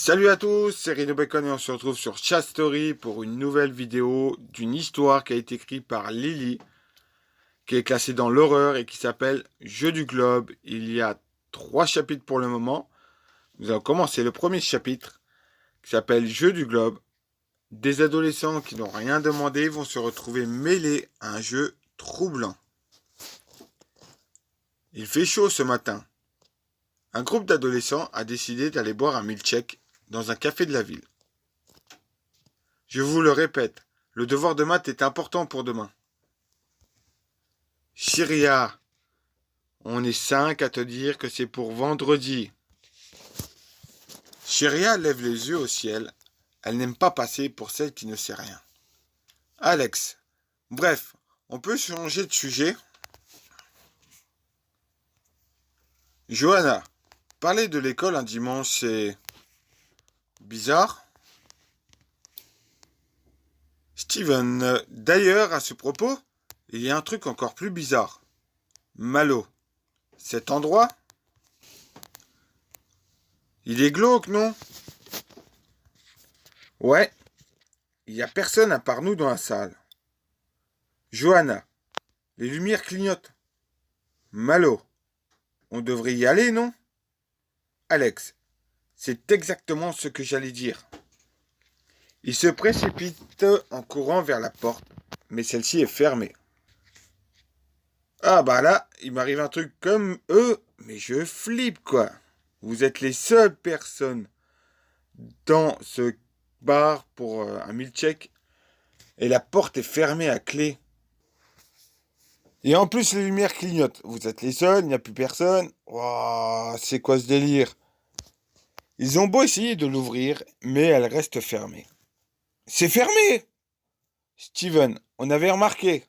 Salut à tous, c'est Rino Bacon et on se retrouve sur Chat Story pour une nouvelle vidéo d'une histoire qui a été écrite par Lily, qui est classée dans l'horreur et qui s'appelle Jeu du Globe. Il y a 3 chapitres pour le moment. Nous allons commencer le premier chapitre qui s'appelle Jeu du Globe. Des adolescents qui n'ont rien demandé vont se retrouver mêlés à un jeu troublant. Il fait chaud ce matin. Un groupe d'adolescents a décidé d'aller boire un milkshake dans un café de la ville. Je vous le répète, le devoir de maths est important pour demain. Chiria, on est 5 à te dire que c'est pour vendredi. Chiria lève les yeux au ciel. Elle n'aime pas passer pour celle qui ne sait rien. Alex, bref, on peut changer de sujet. Johanna, parler de l'école un dimanche, c'est bizarre. Steven, d'ailleurs, à ce propos, il y a un truc encore plus bizarre. Malo, cet endroit, il est glauque, non? Ouais, il n'y a personne à part nous dans la salle. Johanna, les lumières clignotent. Malo, on devrait y aller, non? Alex, c'est exactement ce que j'allais dire. Il se précipite en courant vers la porte, mais celle-ci est fermée. Ah bah là, il m'arrive un truc comme eux, mais je flippe quoi. Vous êtes les seules personnes dans ce bar pour un milkshake et la porte est fermée à clé. Et en plus, les lumières clignotent. Vous êtes les seuls, il n'y a plus personne. Wouah, c'est quoi ce délire? Ils ont beau essayer de l'ouvrir, mais elle reste fermée. C'est fermé! Steven, on avait remarqué.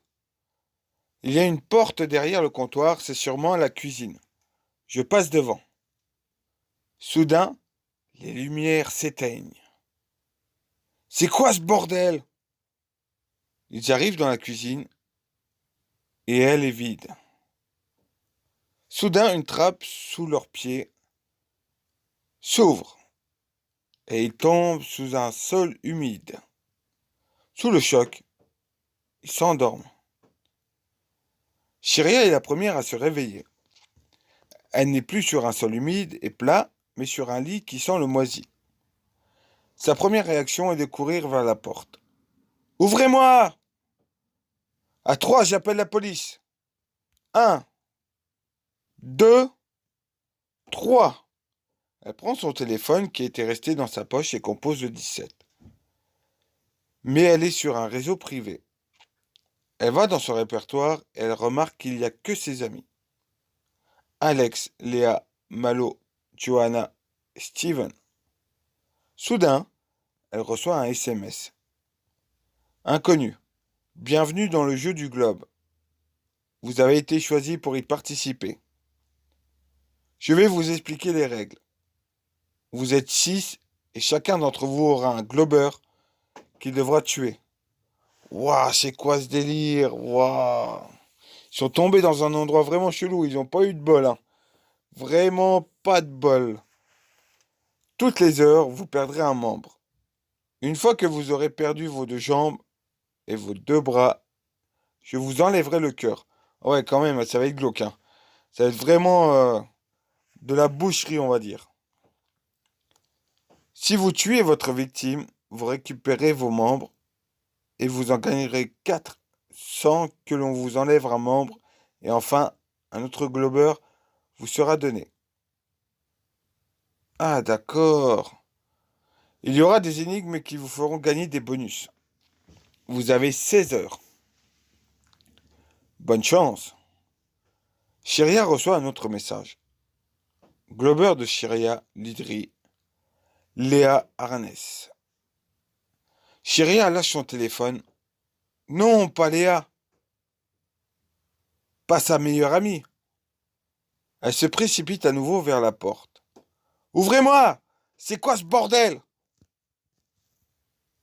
Il y a une porte derrière le comptoir, c'est sûrement la cuisine. Je passe devant. Soudain, les lumières s'éteignent. C'est quoi ce bordel? Ils arrivent dans la cuisine et elle est vide. Soudain, une trappe sous leurs pieds s'ouvre et ils tombent sous un sol humide. Sous le choc, ils s'endorment. Chiria est la première à se réveiller. Elle n'est plus sur un sol humide et plat, mais sur un lit qui sent le moisi. Sa première réaction est de courir vers la porte. Ouvrez-moi! À 3, j'appelle la police. 1, 2, 3. Elle prend son téléphone qui était resté dans sa poche et compose le 17. Mais elle est sur un réseau privé. Elle va dans son répertoire et elle remarque qu'il n'y a que ses amis. Alex, Léa, Malo, Johanna, Steven. Soudain, elle reçoit un SMS. Inconnu. Bienvenue dans le jeu du globe. Vous avez été choisi pour y participer. Je vais vous expliquer les règles. Vous êtes 6 et chacun d'entre vous aura un globeur qu'il devra tuer. Waouh, c'est quoi ce délire? Waouh. Ils sont tombés dans un endroit vraiment chelou. Ils n'ont pas eu de bol, hein. Vraiment pas de bol. Toutes les heures, vous perdrez un membre. Une fois que vous aurez perdu vos 2 jambes et vos 2 bras, je vous enlèverai le cœur. Ouais, quand même, ça va être glauque, hein. Ça va être vraiment de la boucherie, on va dire. Si vous tuez votre victime, vous récupérez vos membres et vous en gagnerez 4 sans que l'on vous enlève un membre. Et enfin, un autre globeur vous sera donné. Ah, d'accord. Il y aura des énigmes qui vous feront gagner des bonus. Vous avez 16 heures. Bonne chance. Chiria reçoit un autre message. Globeur de Chiria, Lidri, Léa Arnès. Chiria lâche son téléphone. Non, pas Léa. Pas sa meilleure amie. Elle se précipite à nouveau vers la porte. Ouvrez-moi! C'est quoi ce bordel?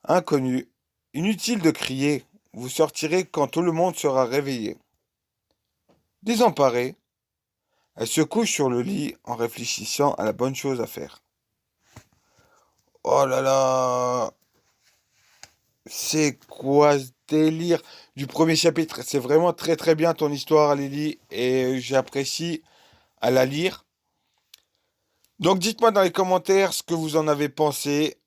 Inconnu. Inutile de crier. Vous sortirez quand tout le monde sera réveillé. Désemparée, elle se couche sur le lit en réfléchissant à la bonne chose à faire. Oh là là, c'est quoi ce délire du premier chapitre? C'est vraiment très très bien ton histoire, Lily, et j'apprécie à la lire. Donc dites-moi dans les commentaires ce que vous en avez pensé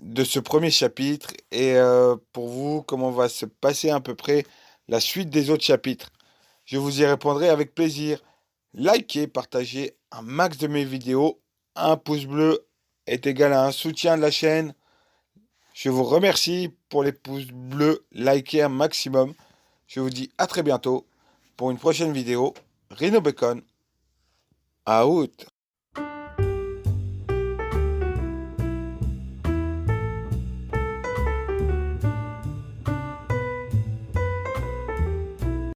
de ce premier chapitre et pour vous, comment va se passer à peu près la suite des autres chapitres. Je vous y répondrai avec plaisir. Likez, partagez un max de mes vidéos. Un pouce bleu est égal à un soutien de la chaîne. Je vous remercie pour les pouces bleus. Likez un maximum. Je vous dis à très bientôt pour une prochaine vidéo. Rhino Bacon. Out.